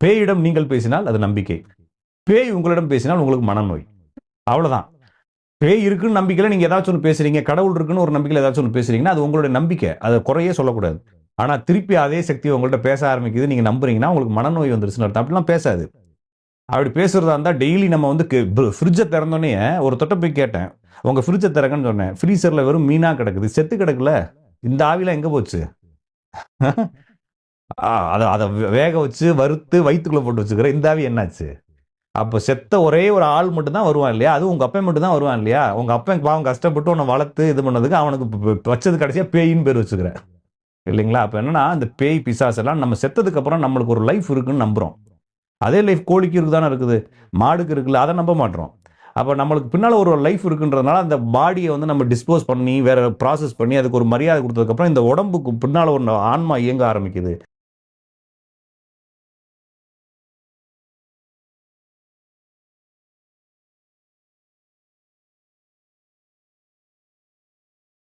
பேயிடம் நீங்கள் பேசினால் அது நம்பிக்கை, பேய் உங்களிடம் பேசினால் உங்களுக்கு மனநோய். அவ்வளவுதான். பேய் இருக்குன்னு நம்பிக்கையில் நீங்க ஏதாச்சும் ஒன்று பேசுறீங்க, கடவுள் இருக்குன்னு ஒரு நம்பிக்கையில் ஏதாச்சும் ஒன்று பேசுறீங்கன்னா அது உங்களுடைய நம்பிக்கை, அதை குறையே சொல்லக்கூடாது. ஆனா திருப்பி அதே சக்தி உங்கள்கிட்ட பேச ஆரம்பிக்குது, நீங்க நம்புறீங்கன்னா உங்களுக்கு மனநோய் வந்துருச்சுன்னு அர்த்தம். அப்படிலாம் பேசாது. அப்படி பேசுறதா இருந்தா டெய்லி நம்ம வந்து ஃப்ரிட்ஜை திறந்தோடனே ஒரு தொட்ட போய் கேட்டேன், உங்க ஃப்ரிட்ஜை திறக்கன்னு சொன்னேன். ஃப்ரீசர்ல வெறும் மீனா கிடக்குது, செத்து கிடக்குல. இந்த ஆவிலாம் எங்க போச்சு? அதை அதை வேக வச்சு வறுத்து வயிற்றுக்குள்ள போட்டு வச்சுக்கிற இந்த ஆவி என்னாச்சு? அப்போ செத்த ஒரே ஒரு ஆள் மட்டும் தான் வருவான் இல்லையா? அது உங்க அப்பா மட்டும் தான் வருவான் இல்லையா? உங்க அப்பா பாவம் கஷ்டப்பட்டு உன்னை வளர்த்து இது பண்ணதுக்கு அவனுக்கு வச்சது கடைசியா பேயின்னு பேர் வச்சுக்கிற இல்லைங்களா? அப்ப என்னன்னா இந்த பேய் பிசாசு எல்லாம் நம்ம செத்ததுக்கு அப்புறம் நம்மளுக்கு ஒரு லைஃப் இருக்குன்னு நம்புறோம். அதே லைஃப் கோழிக்கு இருக்குதானே இருக்குது, மாடுக்கு இருக்குல்ல, அதை நம்ப மாட்டோம். அப்போ நம்மளுக்கு பின்னால ஒரு லைஃப் இருக்குன்றதுனால அந்த பாடியை வந்து நம்ம டிஸ்போஸ் பண்ணி வேற ப்ராசஸ் பண்ணி அதுக்கு ஒரு மரியாதை கொடுத்ததுக்கப்புறம் இந்த உடம்புக்கு பின்னால ஒரு ஆன்மா இயங்க ஆரம்பிக்குது.